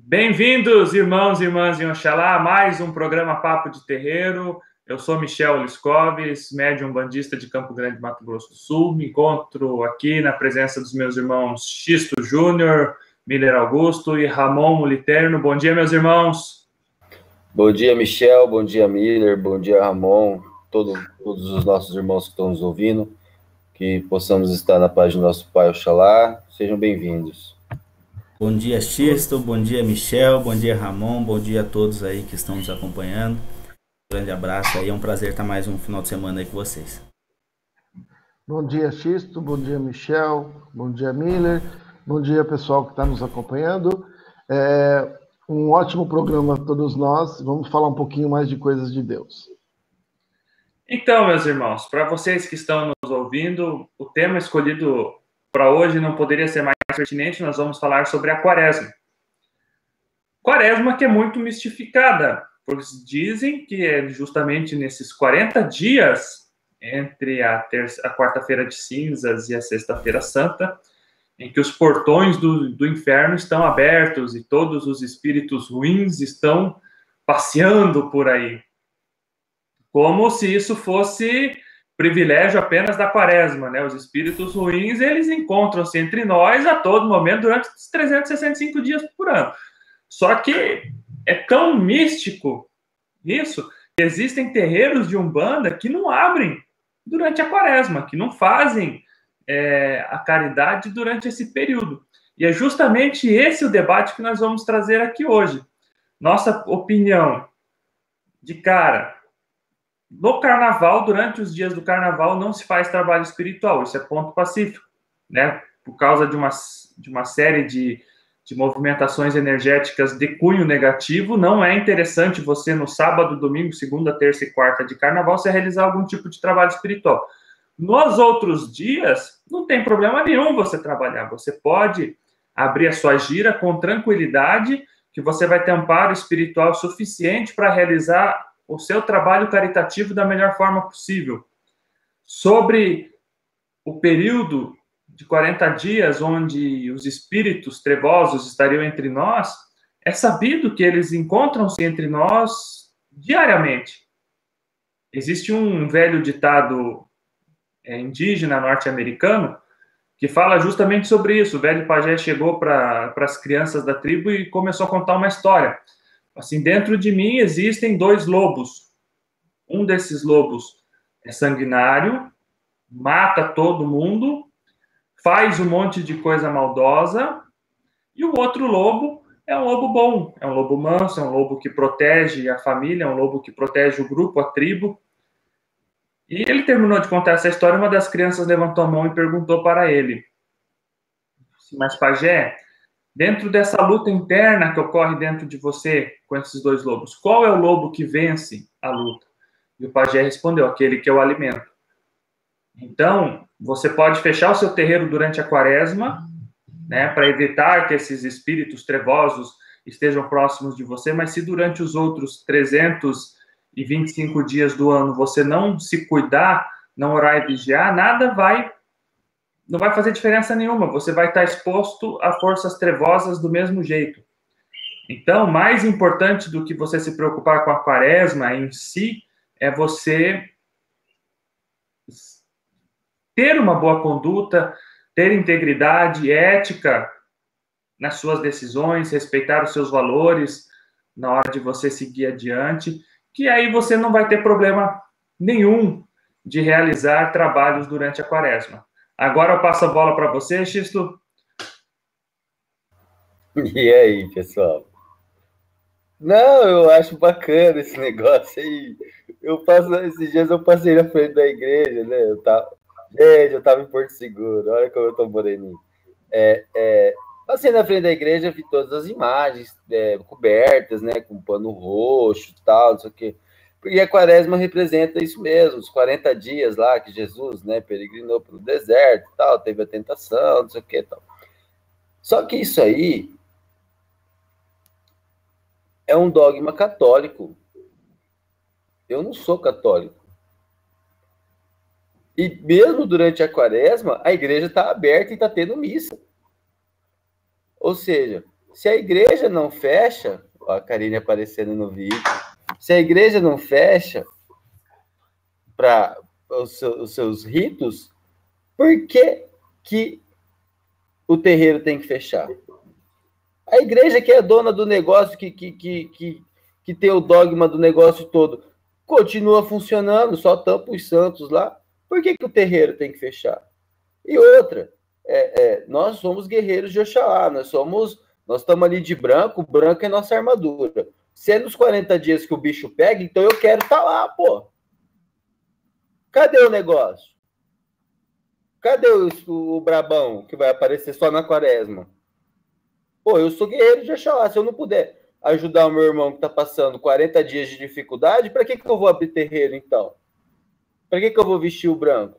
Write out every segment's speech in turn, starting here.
Bem-vindos, irmãos e irmãs em Oxalá, a mais um programa Papo de Terreiro. Eu sou Michel Liscoves, médium bandista de Campo Grande, Mato Grosso do Sul. Me encontro aqui na presença dos meus irmãos Xisto Júnior, Miller Augusto e Ramon Muliterno. Bom dia, meus irmãos. Bom dia, Michel. Bom dia, Miller. Bom dia, Ramon. Todos os nossos irmãos que estão nos ouvindo. Que possamos estar na paz do nosso Pai Oxalá. Sejam bem-vindos. Bom dia, Xisto, bom dia, Michel, bom dia, Ramon, bom dia a todos aí que estão nos acompanhando. Um grande abraço aí, é um prazer estar mais um final de semana aí com vocês. Bom dia, Xisto, bom dia, Michel, bom dia, Miller, bom dia, pessoal que está nos acompanhando. Um ótimo programa a todos nós, vamos falar um pouquinho mais de coisas de Deus. Então, meus irmãos, para vocês que estão nos ouvindo, o tema escolhido para hoje não poderia ser mais pertinente. Nós vamos falar sobre a Quaresma. Quaresma que é muito mistificada, pois dizem que é justamente nesses 40 dias entre a quarta-feira de cinzas e a sexta-feira santa, em que os portões do inferno estão abertos e todos os espíritos ruins estão passeando por aí. Como se isso fosse privilégio apenas da Quaresma, né? Os espíritos ruins, eles encontram-se entre nós a todo momento durante os 365 dias por ano. Só que é tão místico isso, que existem terreiros de Umbanda que não abrem durante a Quaresma, que não fazem a caridade durante esse período. E é justamente esse o debate que nós vamos trazer aqui hoje. Nossa opinião de cara. No carnaval, durante os dias do carnaval, não se faz trabalho espiritual, isso é ponto pacífico, né? Por causa de uma série de movimentações energéticas de cunho negativo, não é interessante você, no sábado, domingo, segunda, terça e quarta de carnaval, você realizar algum tipo de trabalho espiritual. Nos outros dias, não tem problema nenhum você trabalhar, você pode abrir a sua gira com tranquilidade, que você vai ter amparo espiritual suficiente para realizar o seu trabalho caritativo da melhor forma possível. Sobre o período de 40 dias onde os espíritos trevosos estariam entre nós, é sabido que eles encontram-se entre nós diariamente. Existe um velho ditado indígena norte-americano que fala justamente sobre isso. O velho pajé chegou para as crianças da tribo e começou a contar uma história. Assim, dentro de mim existem dois lobos. Um desses lobos é sanguinário, mata todo mundo, faz um monte de coisa maldosa, e o outro lobo é um lobo bom, é um lobo manso, é um lobo que protege a família, é um lobo que protege o grupo, a tribo. E ele terminou de contar essa história, uma das crianças levantou a mão e perguntou para ele: mas pajé, dentro dessa luta interna que ocorre dentro de você com esses dois lobos, qual é o lobo que vence a luta? E o pajé respondeu: aquele que eu alimento. Então, você pode fechar o seu terreiro durante a Quaresma, né, para evitar que esses espíritos trevosos estejam próximos de você, mas se durante os outros 325 dias do ano você não se cuidar, não orar e vigiar, não vai fazer diferença nenhuma, você vai estar exposto a forças trevosas do mesmo jeito. Então, mais importante do que você se preocupar com a Quaresma em si, é você ter uma boa conduta, ter integridade, ética nas suas decisões, respeitar os seus valores na hora de você seguir adiante, que aí você não vai ter problema nenhum de realizar trabalhos durante a Quaresma. Agora eu passo a bola para você, Xisto. E aí, pessoal? Não, eu acho bacana esse negócio aí. Esses dias eu passei na frente da igreja, né? Eu tava em Porto Seguro, olha como eu tô moreninho. Passei na frente da igreja, vi todas as imagens cobertas, né? Com pano roxo e tal, não sei o quê. Porque a Quaresma representa isso mesmo, os 40 dias lá que Jesus, né, peregrinou pelo deserto e tal, teve a tentação, não sei o quê e tal. Só que isso aí é um dogma católico. Eu não sou católico. E mesmo durante a Quaresma, a igreja está aberta e está tendo missa. Ou seja, Se a igreja não fecha, ó, a Karine aparecendo no vídeo, se a igreja não fecha para os seus ritos, por que o terreiro tem que fechar? A igreja que é dona do negócio, que tem o dogma do negócio todo, continua funcionando, só tampa os santos lá. Por que o terreiro tem que fechar? E outra, nós somos guerreiros de Oxalá, nós estamos ali de branco, branco é nossa armadura. Se é nos 40 dias que o bicho pega, então eu quero estar lá, pô. Cadê o negócio? Cadê o brabão que vai aparecer só na quaresma? Pô, eu sou guerreiro de Oxalá. Se eu não puder ajudar o meu irmão que está passando 40 dias de dificuldade, para que eu vou abrir terreiro, então? Para que eu vou vestir o branco?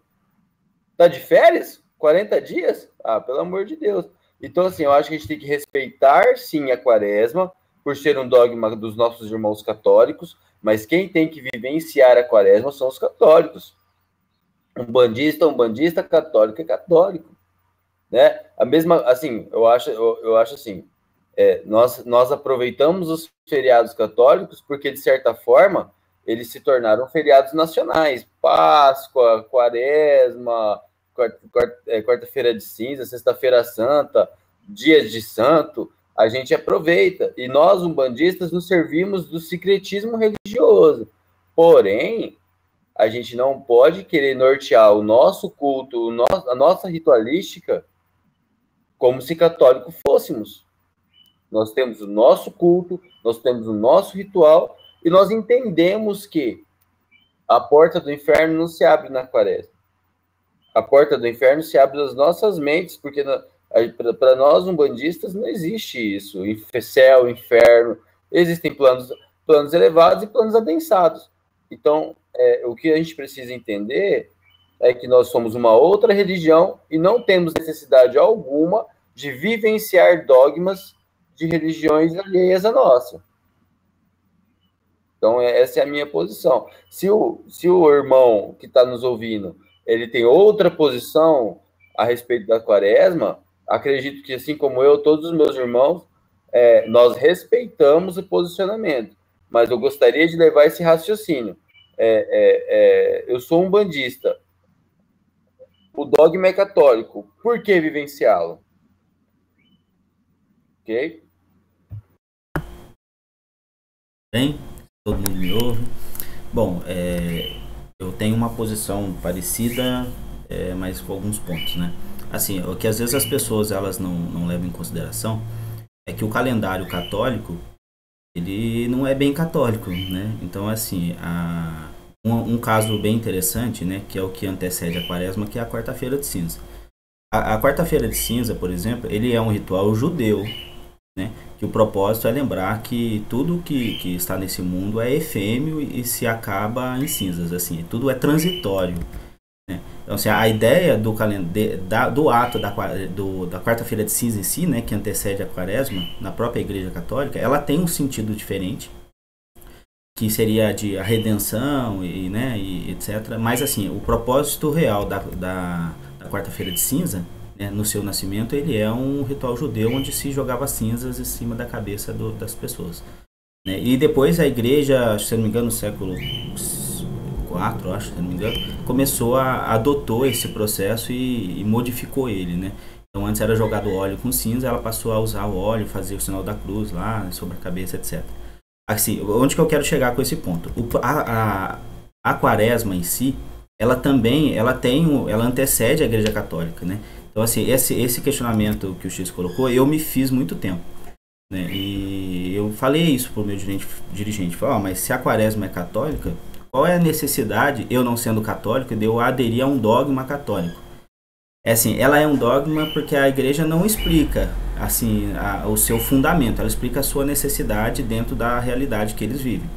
Tá de férias? 40 dias? Ah, pelo amor de Deus. Então, assim, eu acho que a gente tem que respeitar, sim, a quaresma, por ser um dogma dos nossos irmãos católicos, mas quem tem que vivenciar a quaresma são os católicos. Um bandista, católico é católico, né? A mesma, assim, eu acho assim, nós aproveitamos os feriados católicos porque, de certa forma, eles se tornaram feriados nacionais. Páscoa, quaresma, quarta-feira de cinza, sexta-feira santa, dias de santo, a gente aproveita. E nós, umbandistas, nos servimos do sincretismo religioso. Porém, a gente não pode querer nortear o nosso culto, a nossa ritualística, como se católico fôssemos. Nós temos o nosso culto, nós temos o nosso ritual, e nós entendemos que a porta do inferno não se abre na quaresma. A porta do inferno se abre nas nossas mentes, porque para nós umbandistas não existe isso. Céu, inferno, existem planos elevados e planos adensados. Então, o que a gente precisa entender é que nós somos uma outra religião e não temos necessidade alguma de vivenciar dogmas de religiões alheias à nossa. Então, essa é a minha posição. Se o irmão que está nos ouvindo, ele tem outra posição a respeito da quaresma, acredito que, assim como eu, todos os meus irmãos, nós respeitamos o posicionamento, mas eu gostaria de levar esse raciocínio. Eu sou um bandista, o dogma é católico, por que vivenciá-lo? Ok? Bem, todo mundo me ouve. Bom, eu tenho uma posição parecida, mas com alguns pontos, né? Assim, o que às vezes as pessoas elas não levam em consideração é que o calendário católico, ele não é bem católico, né? Então, assim, um caso bem interessante, né, que é o que antecede a quaresma, que é a quarta-feira de cinza. A quarta-feira de cinza, por exemplo, ele é um ritual judeu, né, que o propósito é lembrar que tudo que está nesse mundo é efêmero e se acaba em cinzas, assim, tudo é transitório, né? Então, assim, a ideia do ato da quarta-feira de cinza em si, né, que antecede a quaresma, na própria Igreja Católica, ela tem um sentido diferente, que seria de a redenção e etc. Mas, assim, o propósito real da quarta-feira de cinza, né, no seu nascimento, ele é um ritual judeu onde se jogava cinzas em cima da cabeça das pessoas, né? E depois a igreja, se não me engano, no século IV, acho, se não me engano, adotou esse processo e modificou ele, né? Então antes era jogado óleo com cinza, ela passou a usar o óleo, fazer o sinal da cruz lá sobre a cabeça, etc. Assim, onde que eu quero chegar com esse ponto? A quaresma em si, ela antecede a Igreja Católica, né? Então, assim, esse questionamento que o X colocou, eu me fiz muito tempo, né? E eu falei isso para o meu dirigente. Falei, mas se a quaresma é católica, qual é a necessidade, eu não sendo católico, de eu aderir a um dogma católico? Assim, ela é um dogma porque a igreja não explica, assim, o seu fundamento, ela explica a sua necessidade dentro da realidade que eles vivem.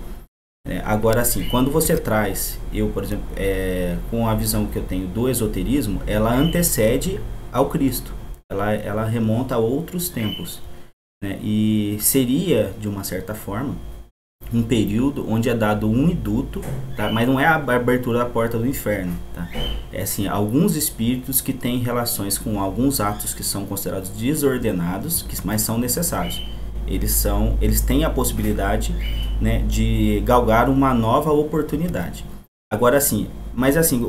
Agora, assim, quando você traz, eu, por exemplo, com a visão que eu tenho do esoterismo, ela antecede ao Cristo, ela remonta a outros tempos, né? E seria, de uma certa forma, um período onde é dado um induto, tá? Mas não é a abertura da porta do inferno, tá? É assim, alguns espíritos que têm relações com alguns atos que são considerados desordenados, mas são necessários. Eles têm a possibilidade, né, de galgar uma nova oportunidade. Agora assim, mas assim,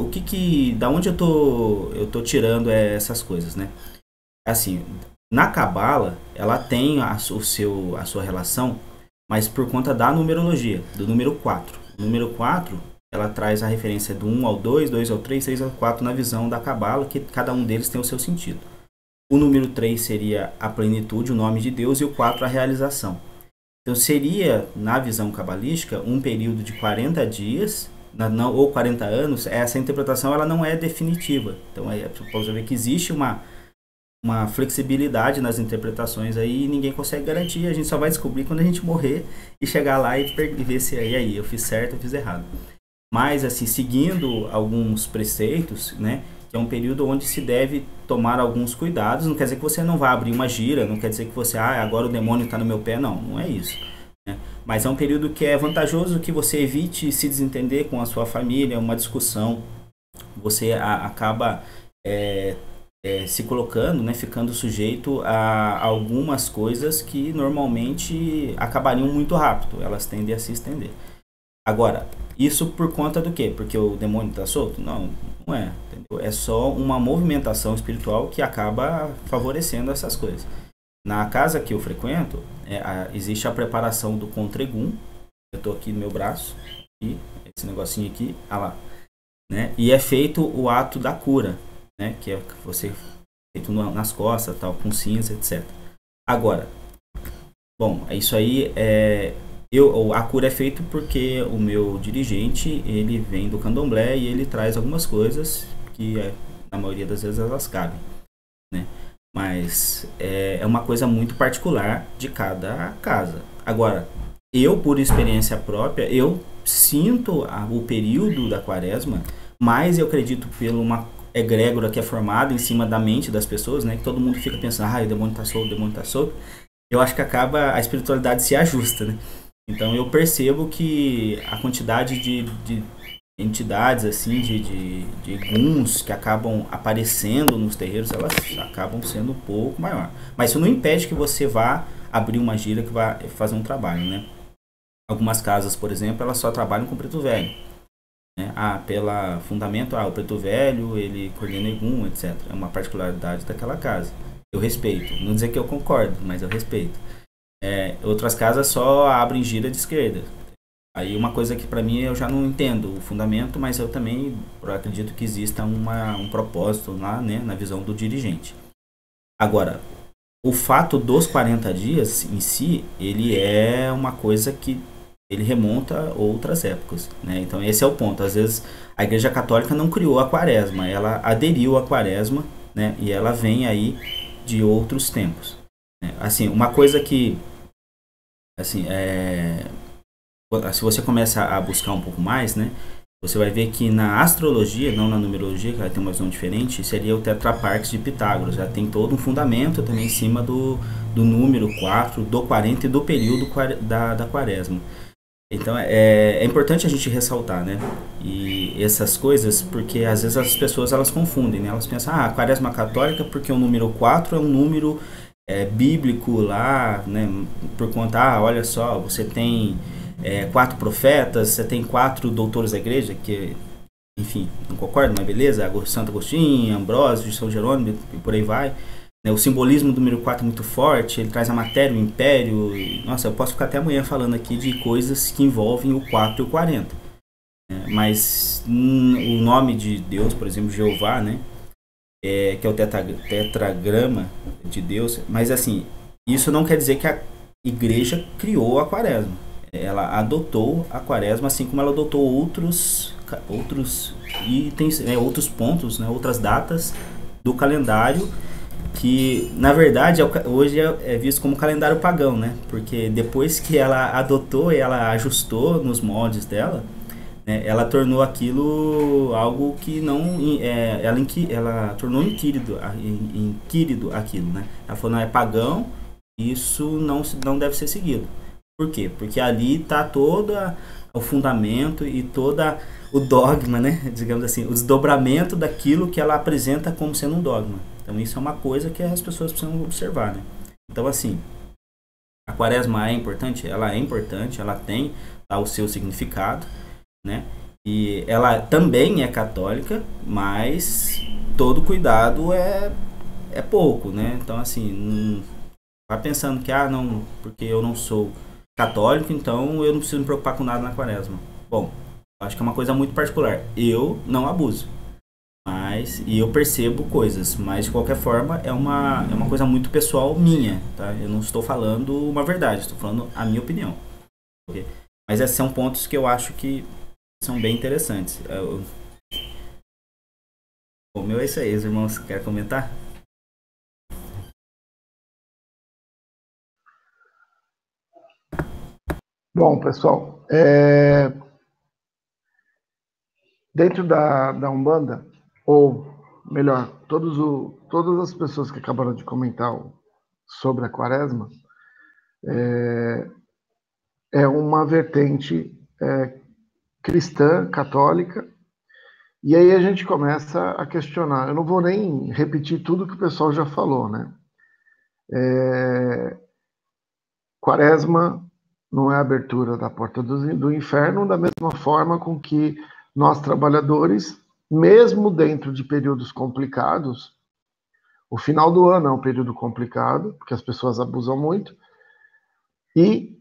da onde eu tô tirando essas coisas, né? Assim, na Cabala, ela tem a sua relação, mas por conta da numerologia, do número 4. O número 4, ela traz a referência do 1 ao 2, 2 ao 3, 3 ao 4 na visão da Cabala, que cada um deles tem o seu sentido. O número 3 seria a plenitude, o nome de Deus, e o 4 a realização. Então seria, na visão cabalística, um período de 40 dias, ou 40 anos. Essa interpretação ela não é definitiva. Então pode ver que existe uma flexibilidade nas interpretações aí, e ninguém consegue garantir. A gente só vai descobrir quando a gente morrer e chegar lá e ver se aí eu fiz certo ou fiz errado. Mas assim, seguindo alguns preceitos, né, que é um período onde se deve tomar alguns cuidados. Não quer dizer que você não vá abrir uma gira, não quer dizer que você, agora o demônio está no meu pé, não é isso, né? Mas é um período que é vantajoso que você evite se desentender com a sua família, uma discussão. Você acaba se colocando, né, ficando sujeito a algumas coisas que normalmente acabariam muito rápido, elas tendem a se estender. Agora, isso por conta do quê? Porque o demônio está solto? Não é, entendeu? É só uma movimentação espiritual que acaba favorecendo essas coisas. Na casa que eu frequento, existe a preparação do Contregum. Eu estou aqui no meu braço, e esse negocinho aqui, lá, né? E é feito o ato da cura, né? Que é você feito nas costas, tal, com cinza, etc. Agora, bom, isso aí a cura é feita porque o meu dirigente, ele vem do candomblé e ele traz algumas coisas que na maioria das vezes elas cabem, né? Mas é uma coisa muito particular de cada casa. Agora, eu, por experiência própria, eu sinto o período da quaresma, mas eu acredito pelo uma egrégora que é formada em cima da mente das pessoas, né? Que todo mundo fica pensando, o demônio tá solto, o demônio tá solto. Eu acho que a espiritualidade se ajusta, né? Então eu percebo que a quantidade de entidades, assim, de guns que acabam aparecendo nos terreiros, elas acabam sendo um pouco maior. Mas isso não impede que você vá abrir uma gira que vai fazer um trabalho, né? Algumas casas, por exemplo, elas só trabalham com preto velho, né? Pela fundamento, o preto velho, ele coordena egum, etc. É uma particularidade daquela casa. Eu respeito. Não dizer que eu concordo, mas eu respeito. Outras casas só abrem gira de esquerda. Aí uma coisa que para mim eu já não entendo o fundamento, mas eu também acredito que exista um propósito lá, né, na visão do dirigente. Agora, o fato dos 40 dias em si, ele é uma coisa que ele remonta a outras épocas, né? Então esse é o ponto. Às vezes a Igreja Católica não criou a quaresma, ela aderiu à quaresma, né? E ela vem aí de outros tempos, né? Assim, uma coisa que assim, se você começa a buscar um pouco mais, né, você vai ver que na astrologia, não na numerologia, que vai ter uma visão diferente, seria o tetraparques de Pitágoras. Já tem todo um fundamento também em cima do número 4, do 40 e do período da quaresma. Então é importante a gente ressaltar, né, e essas coisas, porque às vezes as pessoas elas confundem, né, elas pensam, a quaresma católica porque o número 4 é um número bíblico lá, né, por conta, olha só, você tem 4 profetas, você tem 4 doutores da igreja, que, enfim, não concordo, mas beleza, Santo Agostinho, Ambrósio, São Jerônimo e por aí vai, né? O simbolismo do número 4 é muito forte, ele traz a matéria, o império, nossa, eu posso ficar até amanhã falando aqui de coisas que envolvem o 4 e o 40, né? Mas o nome de Deus, por exemplo, Jeová, né, que é o tetragrama de Deus, mas assim, isso não quer dizer que a igreja criou a quaresma. Ela adotou a quaresma, assim como ela adotou outros itens, outros pontos, né, outras datas do calendário, que na verdade hoje é visto como calendário pagão, né, porque depois que ela adotou e ela ajustou nos moldes dela, né, ela tornou aquilo algo que não, ela tornou inquirido aquilo, né, ela falou, não, é pagão, isso não deve ser seguido. Por quê? Porque ali está todo o fundamento e toda o dogma, né? Digamos assim, o desdobramento daquilo que ela apresenta como sendo um dogma. Então isso é uma coisa que as pessoas precisam observar, né? Então assim, a quaresma é importante, ela tem o seu significado, né? E ela também é católica, mas todo cuidado é pouco, né? Então assim, não vai pensando que não, porque eu não sou católico, então eu não preciso me preocupar com nada na quaresma. Bom, acho que é uma coisa muito particular. Eu não abuso. E eu percebo coisas, mas de qualquer forma é uma coisa muito pessoal minha, tá? Eu não estou falando uma verdade, estou falando a minha opinião. Okay? Mas esses são pontos que eu acho que são bem interessantes. O meu é isso aí, os irmãos querem comentar? Bom, pessoal, dentro da Umbanda, ou melhor, todas as pessoas que acabaram de comentar sobre a quaresma, é uma vertente cristã, católica, e aí a gente começa a questionar. Eu não vou nem repetir tudo que o pessoal já falou, né? Quaresma não é a abertura da porta do inferno, da mesma forma com que nós, trabalhadores, mesmo dentro de períodos complicados, o final do ano é um período complicado, porque as pessoas abusam muito, e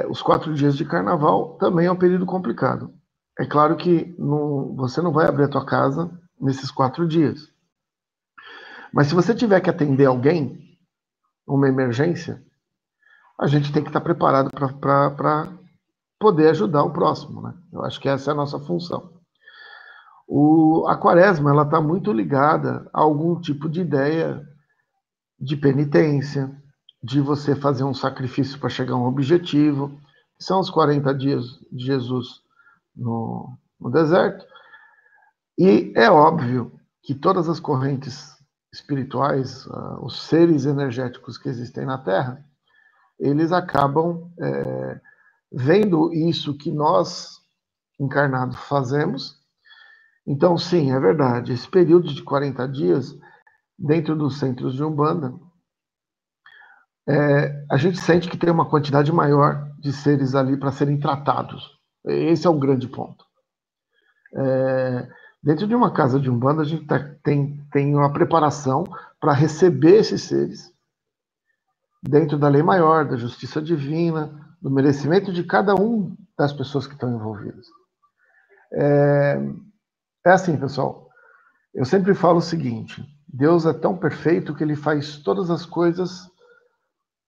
os 4 dias de carnaval também é um período complicado. É claro que você não vai abrir a tua casa nesses 4 dias. Mas se você tiver que atender alguém, uma emergência, a gente tem que estar preparado para poder ajudar o próximo, né? Eu acho que essa é a nossa função. A quaresma, ela está muito ligada a algum tipo de ideia de penitência, de você fazer um sacrifício para chegar a um objetivo, que são os 40 dias de Jesus no deserto. E é óbvio que todas as correntes espirituais, os seres energéticos que existem na Terra, eles acabam vendo isso que nós, encarnados, fazemos. Então, sim, é verdade, esse período de 40 dias, dentro dos centros de Umbanda, a gente sente que tem uma quantidade maior de seres ali para serem tratados. Esse é o grande ponto. Dentro de uma casa de Umbanda, a gente tem uma preparação para receber esses seres dentro da lei maior, da justiça divina, do merecimento de cada um das pessoas que estão envolvidas. É assim, pessoal, eu sempre falo o seguinte: Deus é tão perfeito que ele faz todas as coisas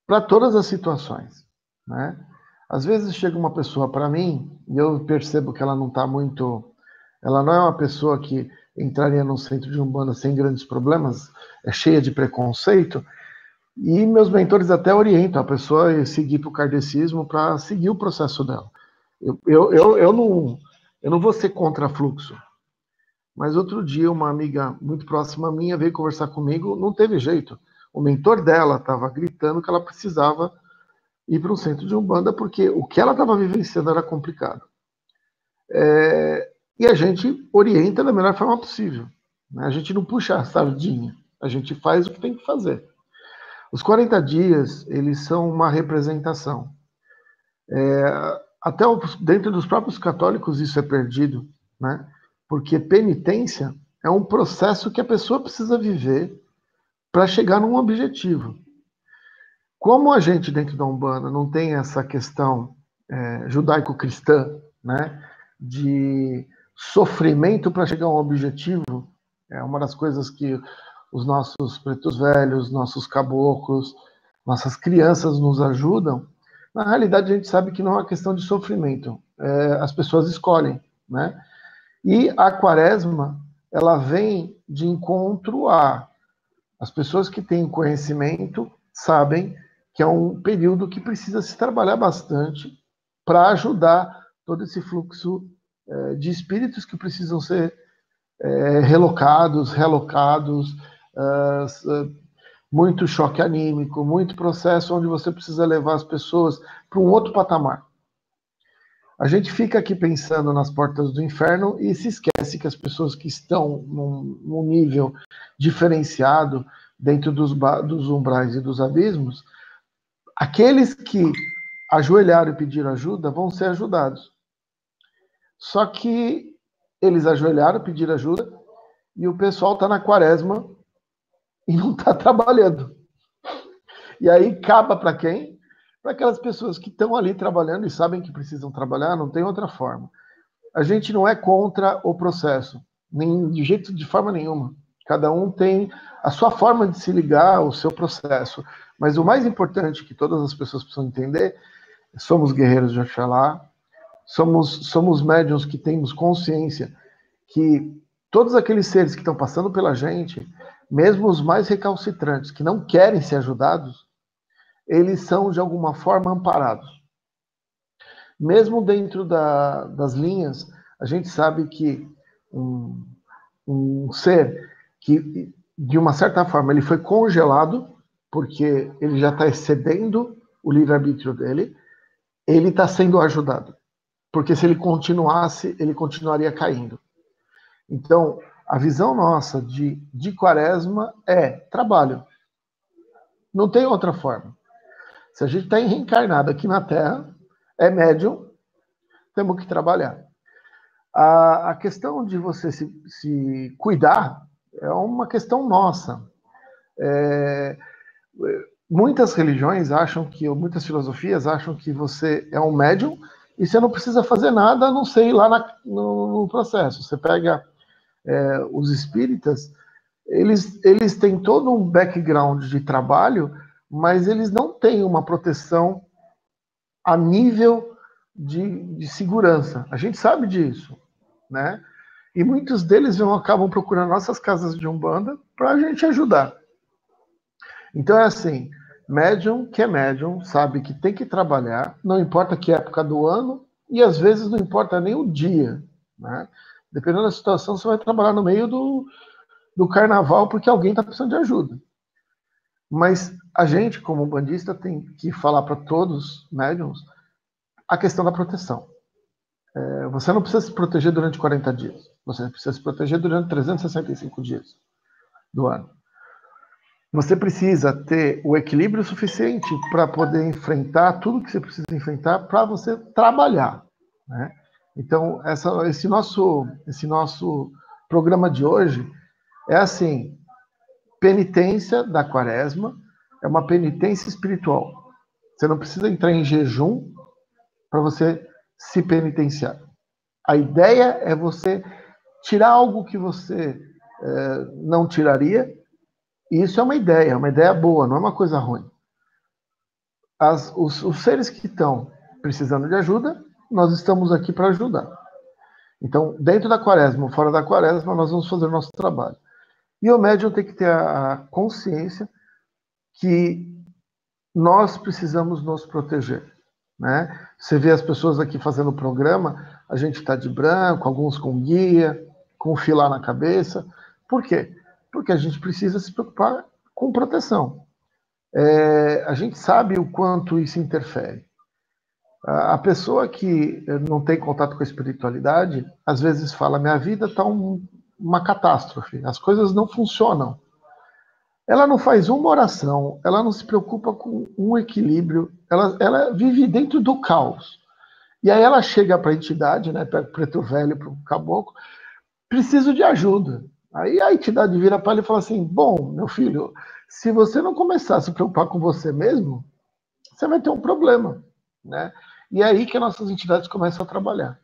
para todas as situações, né? Às vezes chega uma pessoa para mim e eu percebo que ela não é uma pessoa que entraria num centro de Umbanda sem grandes problemas, é cheia de preconceito, e meus mentores até orientam a pessoa a seguir para o kardecismo para seguir o processo dela. Eu não vou ser contra fluxo, mas outro dia uma amiga muito próxima minha veio conversar comigo, não teve jeito. O mentor dela estava gritando que ela precisava ir para um centro de Umbanda porque o que ela estava vivenciando era complicado. E a gente orienta da melhor forma possível, né? A gente não puxa a sardinha, a gente faz o que tem que fazer. Os 40 dias, eles são uma representação. Até dentro dos próprios católicos isso é perdido, né? Porque penitência é um processo que a pessoa precisa viver para chegar num objetivo. Como a gente dentro da Umbanda não tem essa questão judaico-cristã, né, de sofrimento para chegar a um objetivo, é uma das coisas que os nossos pretos velhos, nossos caboclos, nossas crianças nos ajudam. Na realidade, a gente sabe que não é uma questão de sofrimento. As pessoas escolhem, né? E a quaresma, ela vem de encontro as pessoas que têm conhecimento sabem que é um período que precisa se trabalhar bastante para ajudar todo esse fluxo de espíritos que precisam ser relocados, muito choque anímico, muito processo onde você precisa levar as pessoas para um outro patamar. A gente fica aqui pensando nas portas do inferno e se esquece que as pessoas que estão num nível diferenciado dentro dos umbrais e dos abismos, aqueles que ajoelharam e pediram ajuda vão ser ajudados. Só que eles ajoelharam, pediram ajuda, e o pessoal está na quaresma e não está trabalhando. E aí acaba para quem? Para aquelas pessoas que estão ali trabalhando e sabem que precisam trabalhar, não tem outra forma. A gente não é contra o processo, nem de jeito, de forma nenhuma. Cada um tem a sua forma de se ligar ao seu processo. Mas o mais importante que todas as pessoas precisam entender, somos guerreiros de Oxalá, somos médiuns que temos consciência que todos aqueles seres que estão passando pela gente, mesmo os mais recalcitrantes, que não querem ser ajudados, eles são de alguma forma amparados. Mesmo dentro das linhas, a gente sabe que um ser que, de uma certa forma, ele foi congelado, porque ele já está excedendo o livre-arbítrio dele, ele está sendo ajudado. Porque se ele continuasse, ele continuaria caindo. Então, a visão nossa de quaresma é trabalho. Não tem outra forma. Se a gente está reencarnado aqui na Terra, é médium, temos que trabalhar. A questão de você se cuidar é uma questão nossa. Muitas religiões acham que, ou muitas filosofias acham que você é um médium e você não precisa fazer nada, a não ser ir lá no processo. Você pega os espíritas, eles têm todo um background de trabalho, mas eles não têm uma proteção a nível de segurança. A gente sabe disso, né? E muitos deles acabam procurando nossas casas de Umbanda para a gente ajudar. Então é assim, médium que é médium sabe que tem que trabalhar, não importa que época do ano, e às vezes não importa nem o dia, né? Dependendo da situação, você vai trabalhar no meio do carnaval porque alguém está precisando de ajuda. Mas a gente, como bandista, tem que falar para todos médiums a questão da proteção. Você não precisa se proteger durante 40 dias. Você precisa se proteger durante 365 dias do ano. Você precisa ter o equilíbrio suficiente para poder enfrentar tudo que você precisa enfrentar para você trabalhar, né? Então, esse nosso programa de hoje é assim, penitência da quaresma, é uma penitência espiritual. Você não precisa entrar em jejum para você se penitenciar. A ideia é você tirar algo que você não tiraria, e isso é uma ideia boa, não é uma coisa ruim. Os seres que estão precisando de ajuda, nós estamos aqui para ajudar. Então, dentro da quaresma ou fora da quaresma, nós vamos fazer o nosso trabalho. E o médium tem que ter a consciência que nós precisamos nos proteger, né? Você vê as pessoas aqui fazendo o programa, a gente está de branco, alguns com guia, com filar na cabeça. Por quê? Porque a gente precisa se preocupar com proteção. A gente sabe o quanto isso interfere. A pessoa que não tem contato com a espiritualidade, às vezes fala, minha vida está uma catástrofe, as coisas não funcionam. Ela não faz uma oração, ela não se preocupa com um equilíbrio, ela vive dentro do caos. E aí ela chega para a entidade, né, para o preto velho, para o caboclo, preciso de ajuda. Aí a entidade vira para ele e fala assim, bom, meu filho, se você não começar a se preocupar com você mesmo, você vai ter um problema, né? E é aí que nossas entidades começam a trabalhar.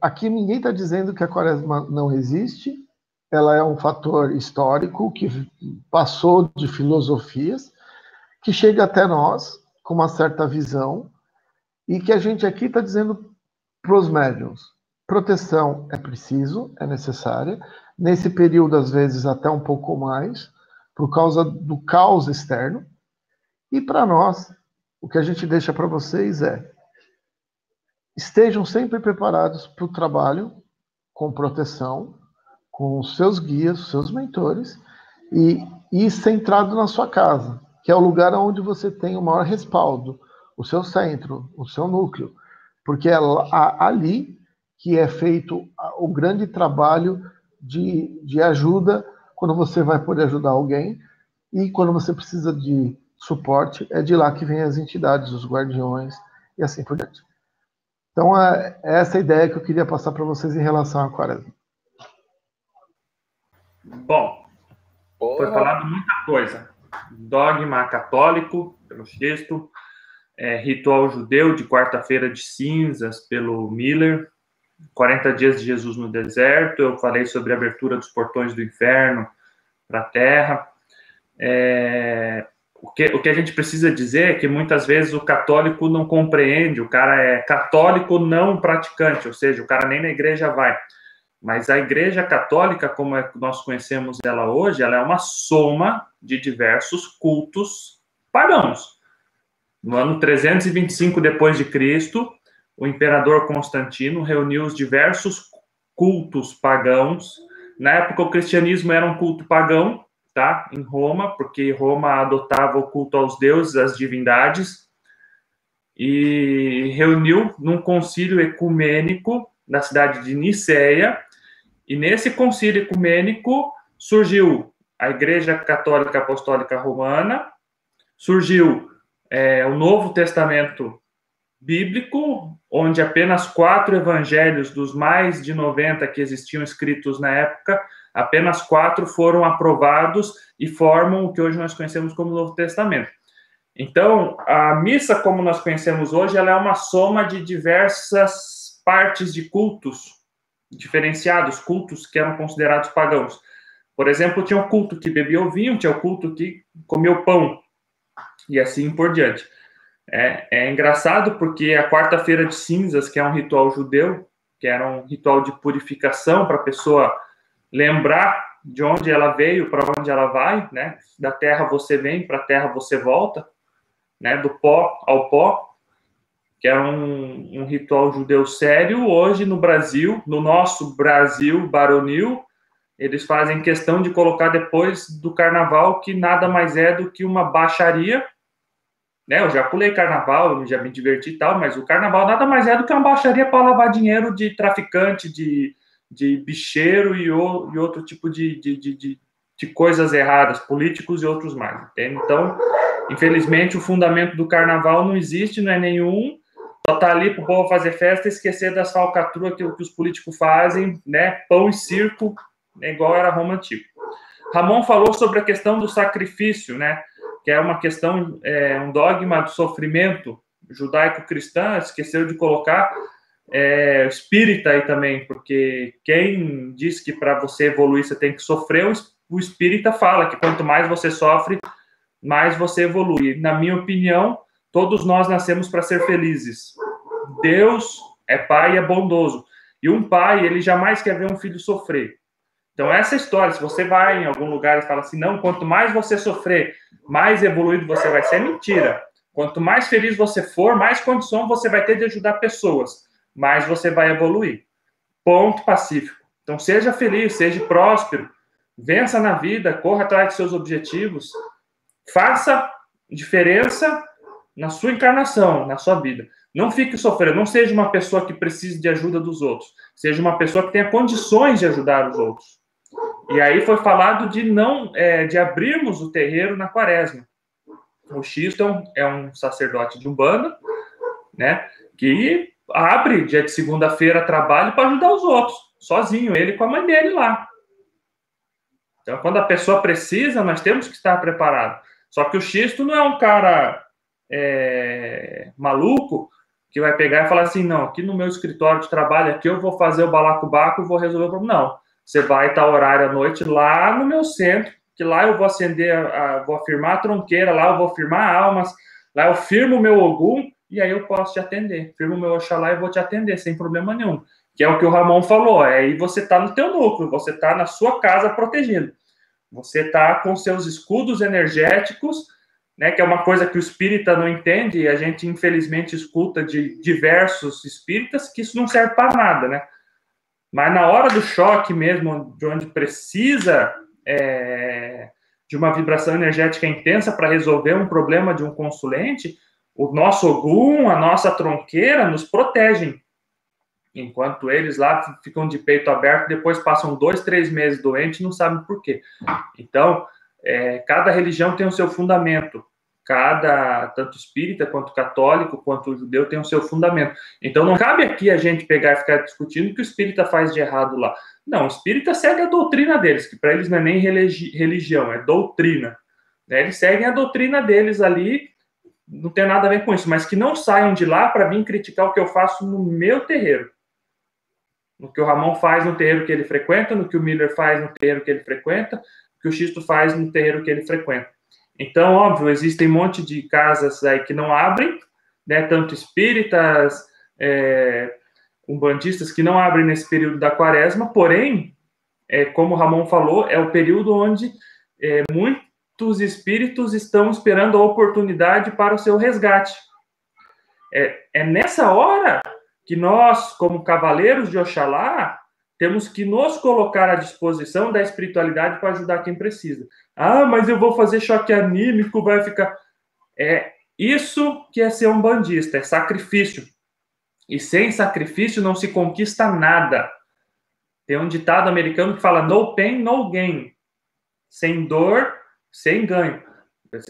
Aqui ninguém está dizendo que a quaresma não existe, ela é um fator histórico que passou de filosofias, que chega até nós com uma certa visão, e que a gente aqui está dizendo para os médiuns, proteção é preciso, é necessária, nesse período às vezes até um pouco mais, por causa do caos externo, e para nós, o que a gente deixa para vocês estejam sempre preparados para o trabalho com proteção, com os seus guias, os seus mentores, e e centrado na sua casa, que é o lugar onde você tem o maior respaldo, o seu centro, o seu núcleo, porque é ali que é feito o grande trabalho de ajuda quando você vai poder ajudar alguém e quando você precisa de suporte, é de lá que vem as entidades, os guardiões e assim por diante. Então, é essa a ideia que eu queria passar para vocês em relação à Quaresma. Bom, foi falado muita coisa. Dogma católico, pelo Xisto, ritual judeu de quarta-feira de cinzas, pelo Miller, 40 dias de Jesus no deserto, eu falei sobre a abertura dos portões do inferno para a terra. O que a gente precisa dizer é que muitas vezes o católico não compreende, o cara é católico não praticante, ou seja, o cara nem na igreja vai. Mas a igreja católica, como nós conhecemos ela hoje, ela é uma soma de diversos cultos pagãos. No ano 325 depois de Cristo, o imperador Constantino reuniu os diversos cultos pagãos. Na época, o cristianismo era um culto pagão, tá? Em Roma, porque Roma adotava o culto aos deuses, às divindades, e reuniu num concílio ecumênico na cidade de Niceia, e nesse concílio ecumênico surgiu a Igreja Católica Apostólica Romana, surgiu o Novo Testamento bíblico, onde apenas 4 evangelhos dos mais de 90 que existiam escritos na época, apenas 4 foram aprovados e formam o que hoje nós conhecemos como Novo Testamento. Então, a missa, como nós conhecemos hoje, ela é uma soma de diversas partes de cultos diferenciados, cultos que eram considerados pagãos. Por exemplo, tinha o culto que bebia o vinho, tinha o culto que comia o pão, e assim por diante. É engraçado porque a quarta-feira de cinzas, que é um ritual judeu, que era um ritual de purificação para a pessoa lembrar de onde ela veio, para onde ela vai, né? Da terra você vem, para a terra você volta, né? Do pó ao pó, que é um ritual judeu sério. Hoje no Brasil, no nosso Brasil baronil, eles fazem questão de colocar depois do carnaval, que nada mais é do que uma baixaria, né? Eu já pulei carnaval, eu já me diverti e tal, mas o carnaval nada mais é do que uma baixaria para lavar dinheiro de traficante, de bicheiro e outro tipo de coisas erradas, políticos e outros mais, entende? Então, infelizmente, o fundamento do carnaval não existe, não é nenhum, só tá ali para o povo fazer festa e esquecer das falcatruas que os políticos fazem, né? Pão e circo, igual era Roma antiga. Ramon falou sobre a questão do sacrifício, né? Que é uma questão, um dogma do sofrimento judaico-cristã, esqueceu de colocar espírita aí também, porque quem diz que para você evoluir você tem que sofrer, o espírita fala que quanto mais você sofre, mais você evolui. Na minha opinião, todos nós nascemos para ser felizes. Deus é pai e é bondoso. E um pai, ele jamais quer ver um filho sofrer. Então, essa história, se você vai em algum lugar e fala assim, não, quanto mais você sofrer, mais evoluído você vai ser, é mentira. Quanto mais feliz você for, mais condição você vai ter de ajudar pessoas, mais você vai evoluir. Ponto pacífico. Então, seja feliz, seja próspero, vença na vida, corra atrás de seus objetivos, faça diferença na sua encarnação, na sua vida. Não fique sofrendo, não seja uma pessoa que precise de ajuda dos outros, seja uma pessoa que tenha condições de ajudar os outros. E aí foi falado de abrirmos o terreiro na quaresma. O Xisto é um sacerdote de Umbanda, né, que abre dia de segunda-feira trabalho para ajudar os outros, sozinho, ele com a mãe dele lá. Então, quando a pessoa precisa, nós temos que estar preparados. Só que o Xisto não é um cara maluco que vai pegar e falar assim, não, aqui no meu escritório de trabalho, aqui eu vou fazer o balacobaco e vou resolver o problema. Não. Você vai estar horário à noite lá no meu centro, que lá eu vou vou afirmar a tronqueira, lá eu vou firmar almas, lá eu firmo o meu Ogum e aí eu posso te atender. Firmo o meu Oxalá e vou te atender sem problema nenhum. Que é o que o Ramon falou, aí você está no teu núcleo, você está na sua casa protegendo. Você está com seus escudos energéticos, né, que é uma coisa que o espírita não entende, e a gente infelizmente escuta de diversos espíritas que isso não serve para nada, né? Mas na hora do choque mesmo, de onde precisa de uma vibração energética intensa para resolver um problema de um consulente, o nosso Ogum, a nossa tronqueira nos protegem. Enquanto eles lá ficam de peito aberto, depois passam 2, 3 meses doentes e não sabem por quê. Então, cada religião tem o seu fundamento. Tanto espírita, quanto católico, quanto judeu tem o seu fundamento. Então, não cabe aqui a gente pegar e ficar discutindo o que o espírita faz de errado lá. Não, o espírita segue a doutrina deles, que para eles não é nem religião, é doutrina. Eles seguem a doutrina deles ali, não tem nada a ver com isso, mas que não saiam de lá para vir criticar o que eu faço no meu terreiro. No que o Ramon faz no terreiro que ele frequenta, no que o Miller faz no terreiro que ele frequenta, no que o Xisto faz no terreiro que ele frequenta. Então, óbvio, existem um monte de casas aí que não abrem, né, tanto espíritas, umbandistas que não abrem nesse período da quaresma, porém, como o Ramon falou, é o período onde muitos espíritos estão esperando a oportunidade para o seu resgate. É nessa hora que nós, como cavaleiros de Oxalá, temos que nos colocar à disposição da espiritualidade para ajudar quem precisa. Ah, mas eu vou fazer choque anímico, vai ficar... Isso que é ser um bandista, é sacrifício. E sem sacrifício não se conquista nada. Tem um ditado americano que fala no pain, no gain. Sem dor, sem ganho.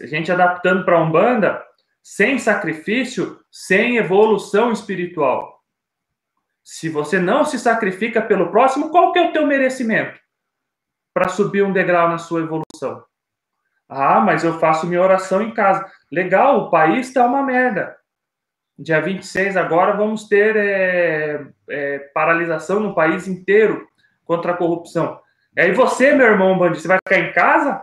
A gente adaptando para a Umbanda, sem sacrifício, sem evolução espiritual. Se você não se sacrifica pelo próximo, qual que é o teu merecimento para subir um degrau na sua evolução? Ah, mas eu faço minha oração em casa. Legal, o país está uma merda. Dia 26 agora vamos ter paralisação no país inteiro contra a corrupção. E aí você, meu irmão bandista, você vai ficar em casa?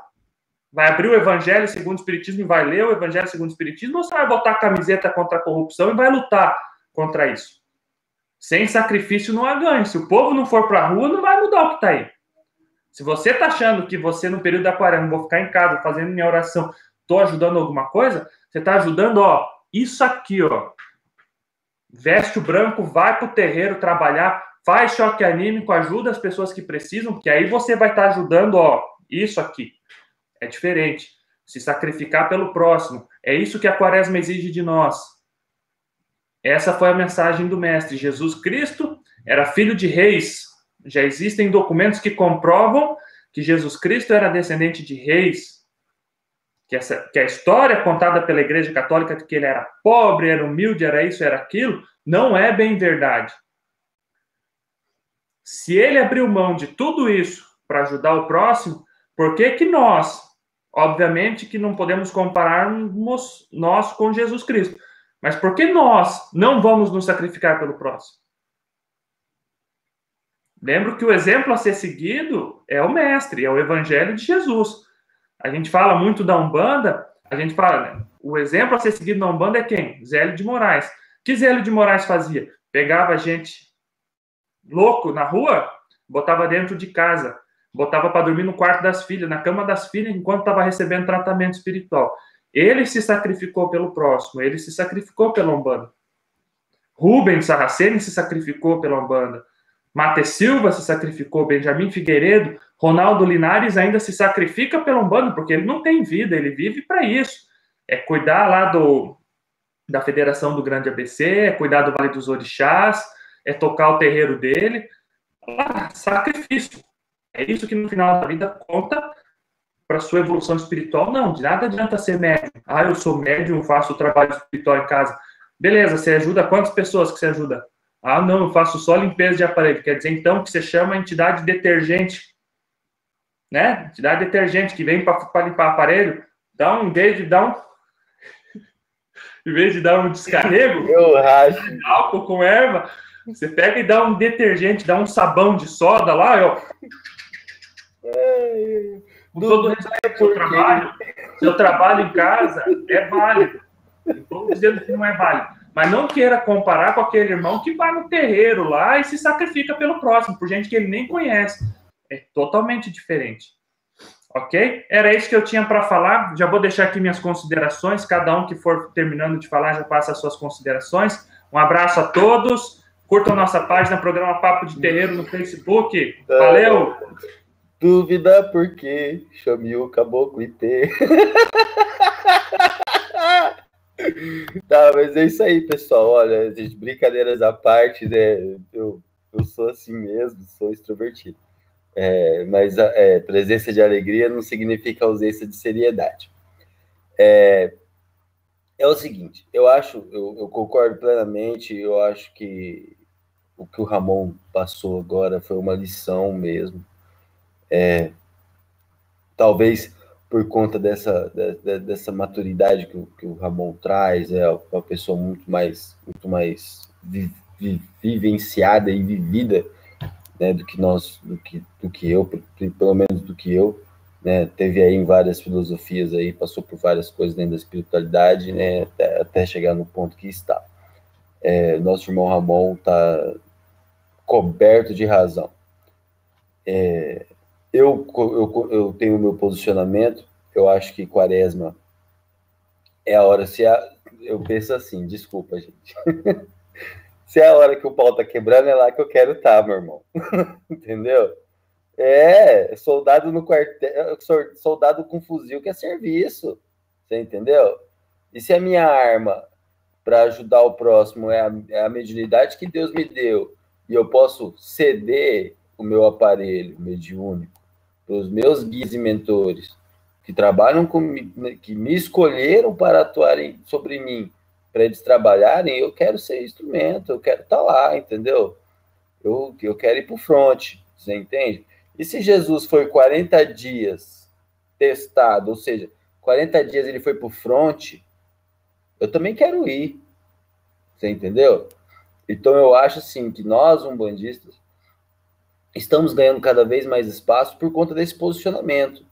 Vai abrir o Evangelho segundo o Espiritismo e vai ler o Evangelho segundo o Espiritismo? Ou você vai botar a camiseta contra a corrupção e vai lutar contra isso? Sem sacrifício não há ganho. Se o povo não for para a rua, não vai mudar o que está aí. Se você está achando que você, no período da quaresma, vou ficar em casa fazendo minha oração, estou ajudando alguma coisa, você está ajudando, isso aqui, veste o branco, vai para o terreiro trabalhar, faz choque anímico, ajuda as pessoas que precisam, que aí você vai estar ajudando, isso aqui. É diferente. Se sacrificar pelo próximo. É isso que a quaresma exige de nós. Essa foi a mensagem do Mestre. Jesus Cristo era filho de reis. Já existem documentos que comprovam que Jesus Cristo era descendente de reis. Que a história contada pela Igreja Católica de que ele era pobre, era humilde, era isso, era aquilo, não é bem verdade. Se ele abriu mão de tudo isso para ajudar o próximo, por que nós, obviamente que não podemos compararmos nós com Jesus Cristo, mas por que nós não vamos nos sacrificar pelo próximo? Lembro que o exemplo a ser seguido é o Mestre, é o Evangelho de Jesus. A gente fala muito da Umbanda, a gente fala, o exemplo a ser seguido na Umbanda é quem? Zélio de Moraes. O que Zélio de Moraes fazia? Pegava gente louco na rua, botava dentro de casa, botava para dormir no quarto das filhas, na cama das filhas, enquanto estava recebendo tratamento espiritual. Ele se sacrificou pelo próximo, ele se sacrificou pela Umbanda. Rubens Sarraceni se sacrificou pela Umbanda. Mate Silva se sacrificou, Benjamin Figueiredo, Ronaldo Linares ainda se sacrifica pela Umbanda, porque ele não tem vida, ele vive para isso. É cuidar lá da Federação do Grande ABC, é cuidar do Vale dos Orixás, é tocar o terreiro dele. Sacrifício. É isso que no final da vida conta para sua evolução espiritual. Não, de nada adianta ser médium. Eu sou médium, faço o trabalho espiritual em casa. Beleza, você ajuda quantas pessoas que você ajuda? Não, eu faço só limpeza de aparelho. Quer dizer, então, que você chama a entidade detergente, né? Entidade detergente que vem para limpar aparelho, em vez de dar um descarrego, álcool com erva, você pega e dá um detergente, dá um sabão de soda lá, com todo o respeito do seu trabalho em casa é válido. Não estou dizendo que não é válido. Mas não queira comparar com aquele irmão que vai no terreiro lá e se sacrifica pelo próximo, por gente que ele nem conhece. É totalmente diferente. Ok? Era isso que eu tinha para falar. Já vou deixar aqui minhas considerações. Cada um que for terminando de falar já passa as suas considerações. Um abraço a todos. Curtam nossa página, programa Papo de Terreiro no Facebook. Valeu! Dúvida por quê? Chame o caboclo IT. Tá, mas é isso aí, pessoal. Olha, gente, brincadeiras à parte, né? Eu sou assim mesmo, sou extrovertido. Mas presença de alegria não significa ausência de seriedade. É o seguinte, eu concordo plenamente, eu acho que o que o Ramon passou agora foi uma lição mesmo. Talvez por conta dessa maturidade que o Ramon traz, é uma pessoa muito mais vivenciada e vivida, né, do que eu, pelo menos do que eu, né, teve aí em várias filosofias aí, passou por várias coisas dentro da espiritualidade, né, até chegar no ponto que está. Nosso irmão Ramon está coberto de razão. Eu tenho o meu posicionamento, eu acho que Quaresma é a hora, eu penso assim, desculpa, gente, se é a hora que o pau tá quebrando, é lá que eu quero estar, meu irmão, entendeu? Soldado no quartel, soldado com fuzil que é serviço, você entendeu? E se a minha arma para ajudar o próximo é a mediunidade que Deus me deu, e eu posso ceder o meu aparelho mediúnico para os meus guias e mentores que trabalham que me escolheram para atuarem sobre mim, para eles trabalharem, eu quero ser instrumento, eu quero estar lá, entendeu? Eu quero ir para o front, você entende? E se Jesus foi 40 dias testado, ou seja, 40 dias ele foi para o front, eu também quero ir, você entendeu? Então eu acho assim que nós, umbandistas, estamos ganhando cada vez mais espaço por conta desse posicionamento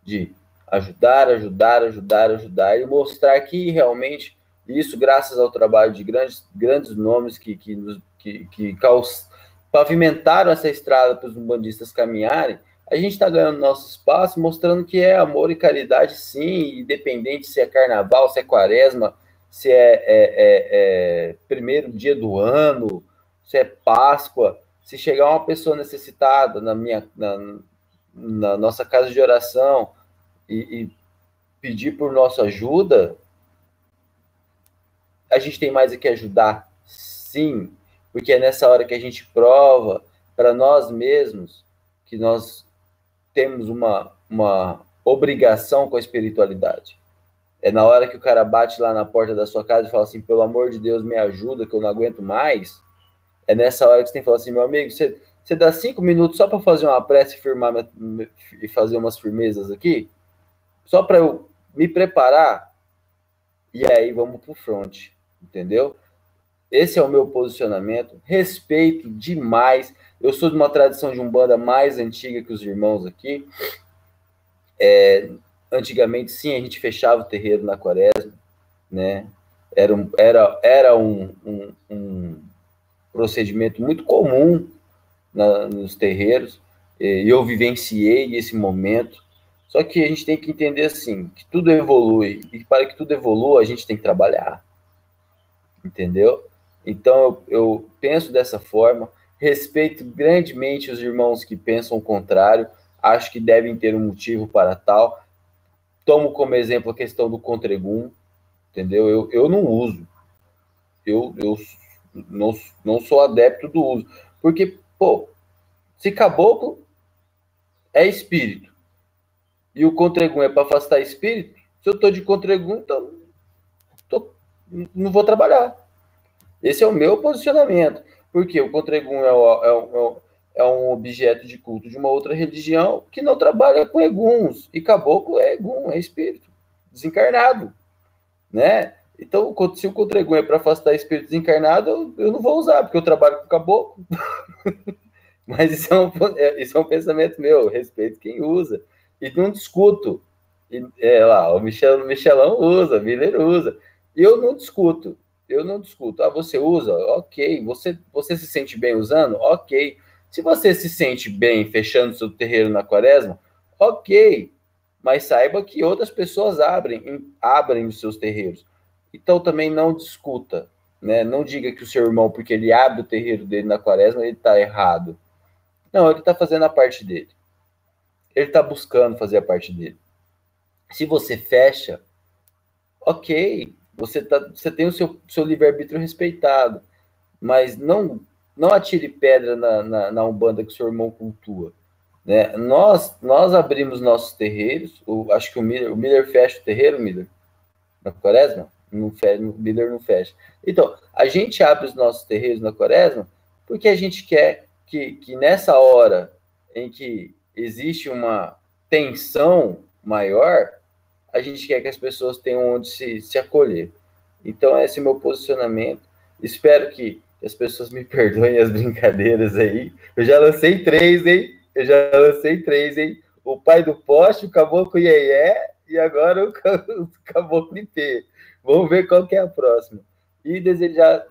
de ajudar e mostrar que realmente isso, graças ao trabalho de grandes nomes que pavimentaram essa estrada para os umbandistas caminharem, a gente está ganhando nosso espaço, mostrando que é amor e caridade, sim, independente se é carnaval, se é quaresma, se é primeiro dia do ano, se é Páscoa, se chegar uma pessoa necessitada na nossa casa de oração e pedir por nossa ajuda, a gente tem mais a que ajudar, sim, porque é nessa hora que a gente prova para nós mesmos que nós temos uma obrigação com a espiritualidade. É na hora que o cara bate lá na porta da sua casa e fala assim, pelo amor de Deus, me ajuda, que eu não aguento mais. É nessa hora que você tem que falar assim, meu amigo, você dá 5 minutos só para fazer uma prece e fazer umas firmezas aqui? Só para eu me preparar? E aí vamos pro front, entendeu? Esse é o meu posicionamento, respeito demais. Eu sou de uma tradição de Umbanda mais antiga que os irmãos aqui. Antigamente, sim, a gente fechava o terreiro na quaresma, né? Era um procedimento muito comum nos terreiros, e eu vivenciei esse momento. Só que a gente tem que entender assim, que tudo evolui, e para que tudo evolua, a gente tem que trabalhar, entendeu? Então, eu penso dessa forma, respeito grandemente os irmãos que pensam o contrário, acho que devem ter um motivo para tal. Tomo como exemplo a questão do Contregum, entendeu? Eu não uso. Eu não sou adepto do uso. Porque, pô, se caboclo é espírito e o Contregum é para afastar espírito, se eu tô de Contregum, então não vou trabalhar. Esse é o meu posicionamento. Porque o Contregum é um objeto de culto de uma outra religião que não trabalha com eguns. E caboclo é egum, é espírito desencarnado, né? Então, se o Contregum é para afastar espírito desencarnado, eu não vou usar, porque eu trabalho com caboclo. Mas isso é um pensamento meu, eu respeito quem usa. E não discuto. O Michelão usa, Miller usa. E eu não discuto. Ah, você usa? Ok. Você se sente bem usando? Ok. Se você se sente bem fechando seu terreiro na quaresma, ok. Mas saiba que outras pessoas abrem os seus terreiros. Então também não discuta, né? Não diga que o seu irmão, porque ele abre o terreiro dele na quaresma, ele está errado. Não, ele está fazendo a parte dele. ele está buscando fazer a parte dele. Se você fecha, ok, você tem o seu livre-arbítrio respeitado, mas não atire pedra na Umbanda que o seu irmão cultua. Né? Nós abrimos nossos terreiros, acho que o Miller fecha o terreiro, Miller, na Quaresma? O Miller não fecha. Então, a gente abre os nossos terreiros na Quaresma porque a gente quer que nessa hora em que existe uma tensão maior, a gente quer que as pessoas tenham onde se acolher. Então, esse é o meu posicionamento. Espero que as pessoas me perdoem as brincadeiras aí. Eu já lancei 3, hein? O pai do poste, o caboclo Iê e agora o caboclo IP. Vamos ver qual que é a próxima. E desejar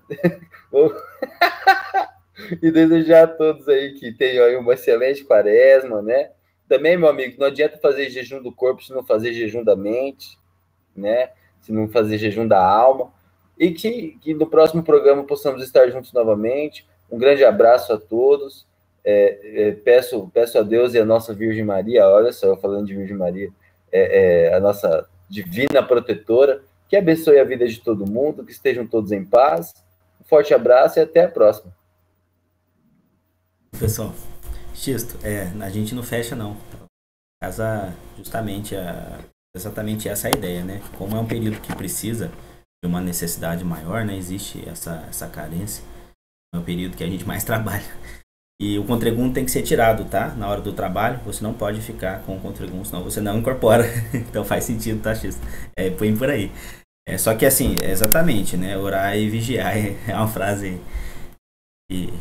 a todos aí que tenham aí uma excelente quaresma, né? Também, meu amigo, não adianta fazer jejum do corpo se não fazer jejum da mente, né? Se não fazer jejum da alma. E que no próximo programa possamos estar juntos novamente. Um grande abraço a todos. Peço a Deus e a nossa Virgem Maria, olha só, eu falando de Virgem Maria, a nossa divina protetora, que abençoe a vida de todo mundo, que estejam todos em paz. Um forte abraço e até a próxima. Pessoal, Xisto, a gente não fecha não. Casa justamente exatamente essa a ideia, né? Como é um período que precisa de uma necessidade maior, né? Existe essa carência. É o período que a gente mais trabalha. E o Contregum tem que ser tirado, tá? Na hora do trabalho, você não pode ficar com o Contregum, senão você não incorpora. Então faz sentido, tá, Xisto? Põe por aí. Só que assim, exatamente, né? Orar e vigiar é uma frase que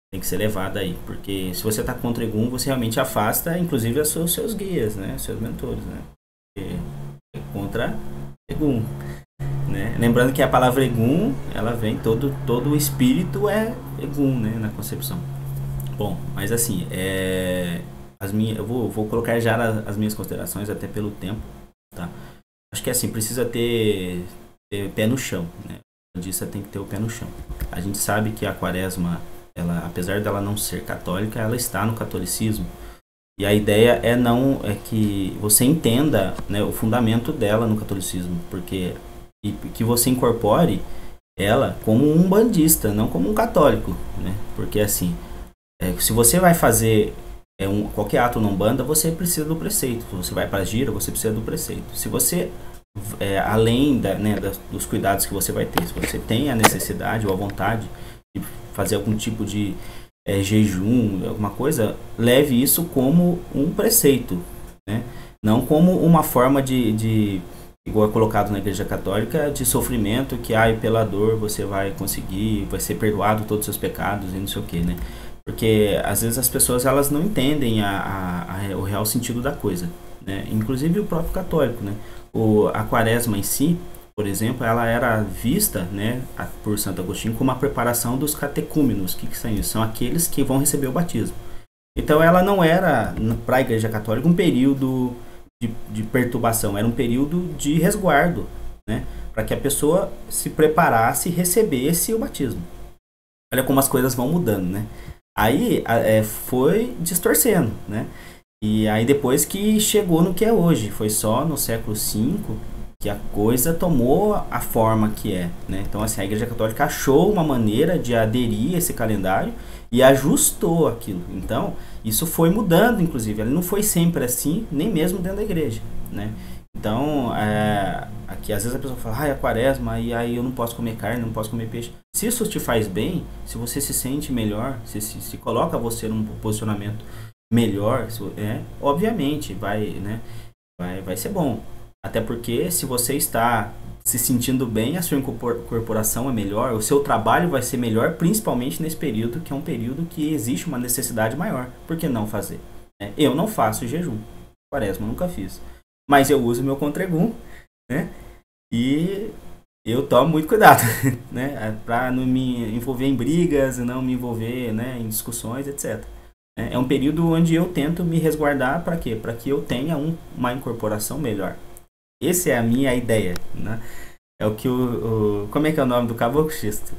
tem que ser levada aí. Porque se você tá com o Contregum, você realmente afasta, inclusive, os seus guias, né? Seus mentores, né? Porque é contra Egum. Né? Lembrando que a palavra Egum, ela vem, todo o espírito é Egum, né? Na concepção. Bom, mas assim, eu vou colocar já as minhas considerações, até pelo tempo, tá? Acho que assim, precisa ter pé no chão, né? Disso tem que ter o pé no chão. A gente sabe que a Quaresma, ela, apesar dela não ser católica, ela está no catolicismo. E a ideia é que você entenda, né, o fundamento dela no catolicismo, porque que você incorpore ela como um umbandista, não como um católico, né? Porque assim, se você vai fazer qualquer ato na Umbanda, você precisa do preceito. Se você vai para a gira, você precisa do preceito. Se você, além dos cuidados que você vai ter, se você tem a necessidade ou a vontade de fazer algum tipo de jejum, alguma coisa, leve isso como um preceito, né? Não como uma forma de igual é colocado na Igreja Católica, de sofrimento, que pela dor você vai conseguir, vai ser perdoado todos os seus pecados e não sei o que, né? Porque às vezes as pessoas elas não entendem o real sentido da coisa, né? Inclusive o próprio católico, né? A Quaresma em si, por exemplo, ela era vista, né, por Santo Agostinho como a preparação dos catecúmenos. O que são isso? São aqueles que vão receber o batismo. Então ela não era, para a Igreja Católica, um período de perturbação, era um período de resguardo, né, para que a pessoa se preparasse e recebesse o batismo. Olha como as coisas vão mudando, né? Aí foi distorcendo, né? E aí depois que chegou no que é hoje, foi só no século V que a coisa tomou a forma que é, né? Então assim, a Igreja Católica achou uma maneira de aderir a esse calendário e ajustou aquilo. Então isso foi mudando, inclusive, ele não foi sempre assim, nem mesmo dentro da igreja, né? Então aqui às vezes a pessoa fala, é Quaresma, e aí eu não posso comer carne, não posso comer peixe. Se isso te faz bem, se você se sente melhor, se coloca você num posicionamento melhor, obviamente vai ser bom. Até porque se você está se sentindo bem, a sua incorporação é melhor, o seu trabalho vai ser melhor, principalmente nesse período, que é um período que existe uma necessidade maior. Por que não fazer? Eu não faço jejum, Quaresma, nunca fiz. Mas eu uso meu Contregum, né? E eu tomo muito cuidado, né? Para não me envolver em brigas, não me envolver, né, em discussões, etc. É um período onde eu tento me resguardar para quê? Para que eu tenha uma incorporação melhor. Essa é a minha ideia, né? É o que como é que é o nome do caboclo, Xisto?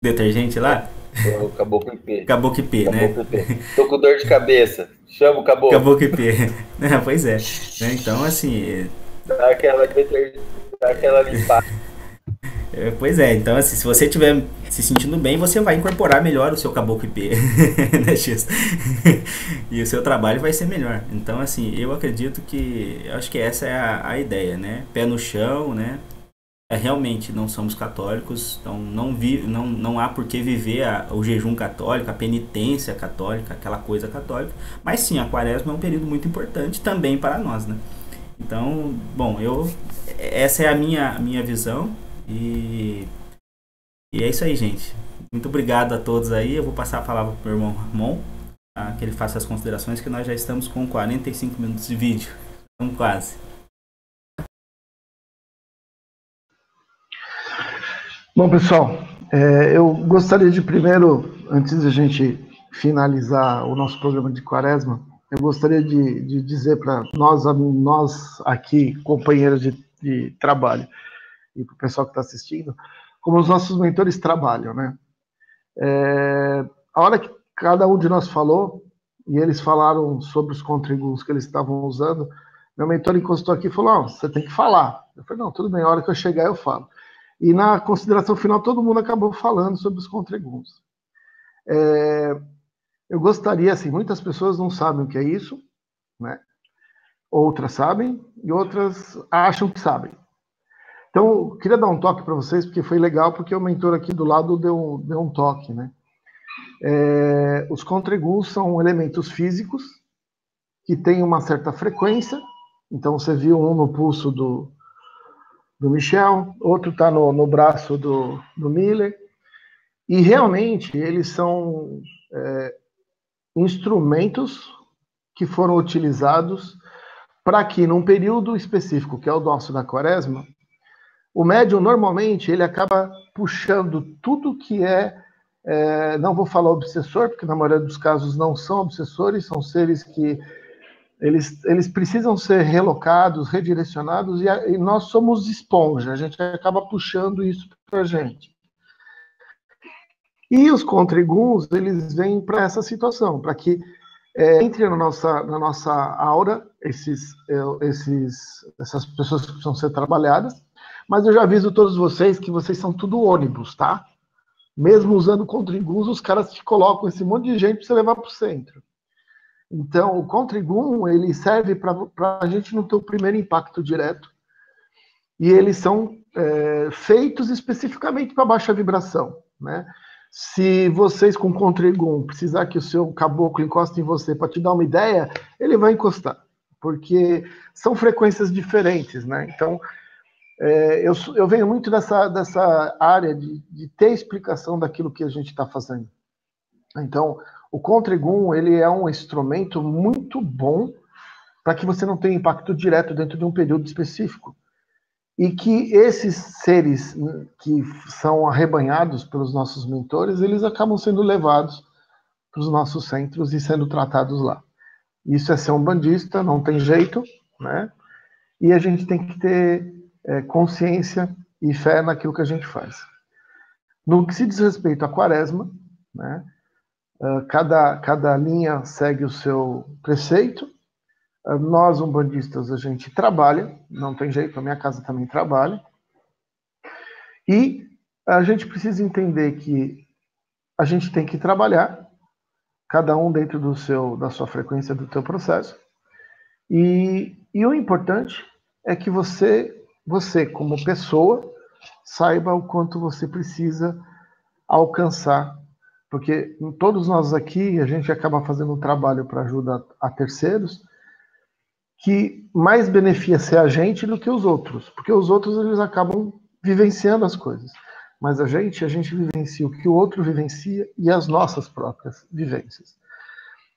detergente lá? O Caboclo IP. Caboclo IP, né? Caboclo IP. Tô com dor de cabeça. Chama o Caboclo. Caboclo IP. Pois é. Né? Então, assim, Dá aquela limpada. pois é, então assim, se você estiver se sentindo bem, você vai incorporar melhor o seu Caboclo IP, né, X? E o seu trabalho vai ser melhor. Então, assim, eu acredito que, eu acho que essa é a ideia, né? Pé no chão, né? Realmente não somos católicos, então não há por que viver o jejum católico, a penitência católica, aquela coisa católica, mas sim, a quaresma é um período muito importante também para nós, né? Então, bom, essa é a minha visão e é isso aí, gente. Muito obrigado a todos aí. Eu vou passar a palavra para o meu irmão Ramon, tá? Que ele faça as considerações, que nós já estamos com 45 minutos de vídeo. Estamos quase. Bom, pessoal, eu gostaria de primeiro, antes de a gente finalizar o nosso programa de Quaresma, eu gostaria de dizer para nós aqui, companheiros de trabalho, e para o pessoal que está assistindo, como os nossos mentores trabalham, né? A hora que cada um de nós falou, e eles falaram sobre os contributos que eles estavam usando, meu mentor encostou aqui e falou, você tem que falar. Eu falei, não, tudo bem, a hora que eu chegar eu falo. E na consideração final, todo mundo acabou falando sobre os contributos. Eu gostaria, assim, muitas pessoas não sabem o que é isso, né? Outras sabem e outras acham que sabem. Então, eu queria dar um toque para vocês, porque foi legal, porque o mentor aqui do lado deu um toque, né? Os contributos são elementos físicos que têm uma certa frequência. Então, você viu um no pulso do Michel, outro está no braço do Miller, e realmente eles são instrumentos que foram utilizados para que, num período específico, que é o nosso da quaresma, o médium, normalmente, ele acaba puxando tudo que não vou falar obsessor, porque na maioria dos casos não são obsessores, são seres que eles precisam ser relocados, redirecionados, e nós somos esponja, a gente acaba puxando isso para a gente. E os contriguns, eles vêm para essa situação, para que entre na nossa aura essas pessoas que precisam ser trabalhadas, mas eu já aviso todos vocês que vocês são tudo ônibus, tá? Mesmo usando contriguns, os caras te colocam esse monte de gente para você levar para o centro. Então, o contrigum, ele serve para a gente não ter o primeiro impacto direto. E eles são feitos especificamente para baixa vibração, né? Se vocês com contrigum precisar que o seu caboclo encoste em você para te dar uma ideia, ele vai encostar, porque são frequências diferentes, né? Então, eu venho muito dessa área de ter explicação daquilo que a gente está fazendo. Então, o contrigum, ele é um instrumento muito bom para que você não tenha impacto direto dentro de um período específico. E que esses seres que são arrebanhados pelos nossos mentores, eles acabam sendo levados para os nossos centros e sendo tratados lá. Isso é ser um bandista, não tem jeito, né? E a gente tem que ter consciência e fé naquilo que a gente faz. No que se diz respeito à quaresma, né? Cada linha segue o seu preceito. Nós, umbandistas, a gente trabalha, não tem jeito, a minha casa também trabalha. E a gente precisa entender que a gente tem que trabalhar, cada um dentro da sua frequência, do teu processo. E o importante é que você, como pessoa, saiba o quanto você precisa alcançar. Porque todos nós aqui, a gente acaba fazendo um trabalho para ajudar a terceiros, que mais beneficia a gente do que os outros. Porque os outros, eles acabam vivenciando as coisas. Mas a gente vivencia o que o outro vivencia e as nossas próprias vivências.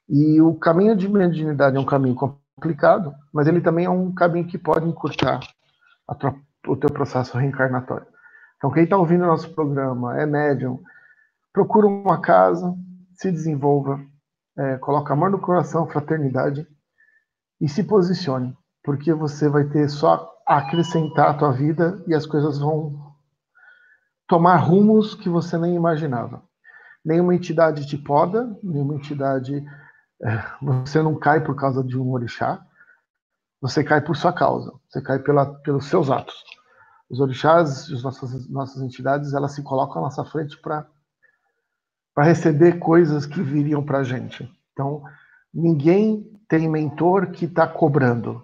E o caminho de mediunidade é um caminho complicado, mas ele também é um caminho que pode encurtar o teu processo reencarnatório. Então, quem está ouvindo o nosso programa é médium, procura uma casa, se desenvolva, coloca amor no coração, fraternidade, e se posicione, porque você vai ter só a acrescentar a tua vida e as coisas vão tomar rumos que você nem imaginava. Nenhuma entidade te poda, nenhuma entidade... você não cai por causa de um orixá, você cai por sua causa, você cai pelos seus atos. Os orixás, as nossas entidades, elas se colocam à nossa frente para receber coisas que viriam para a gente. Então, ninguém tem mentor que está cobrando.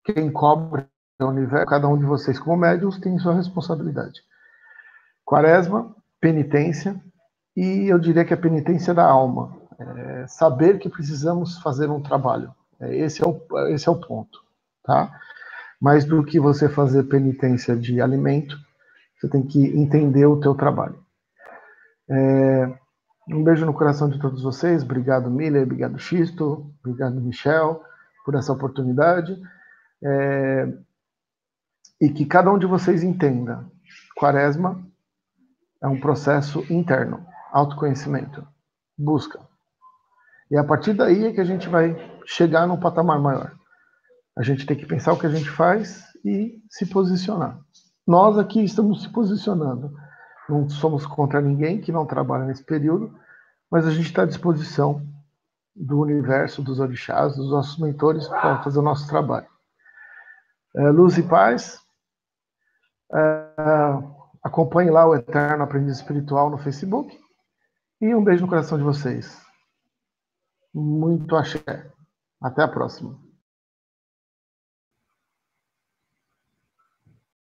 Quem cobra é o universo. Cada um de vocês, como médiuns, tem sua responsabilidade. Quaresma, penitência, e eu diria que a penitência da alma. Saber que precisamos fazer um trabalho. Esse é o ponto. Tá? Mais do que você fazer penitência de alimento, você tem que entender o teu trabalho. Um beijo no coração de todos vocês. Obrigado, Miller. Obrigado, Xisto. Obrigado, Michel, por essa oportunidade. E que cada um de vocês entenda. Quaresma é um processo interno. Autoconhecimento. Busca. E a partir daí é que a gente vai chegar num patamar maior. A gente tem que pensar o que a gente faz e se posicionar. Nós aqui estamos se posicionando. Não somos contra ninguém que não trabalha nesse período, mas a gente está à disposição do universo, dos orixás, dos nossos mentores para fazer o nosso trabalho. Luz e paz. Acompanhe lá o Eterno Aprendiz Espiritual no Facebook. E um beijo no coração de vocês. Muito axé. Até a próxima.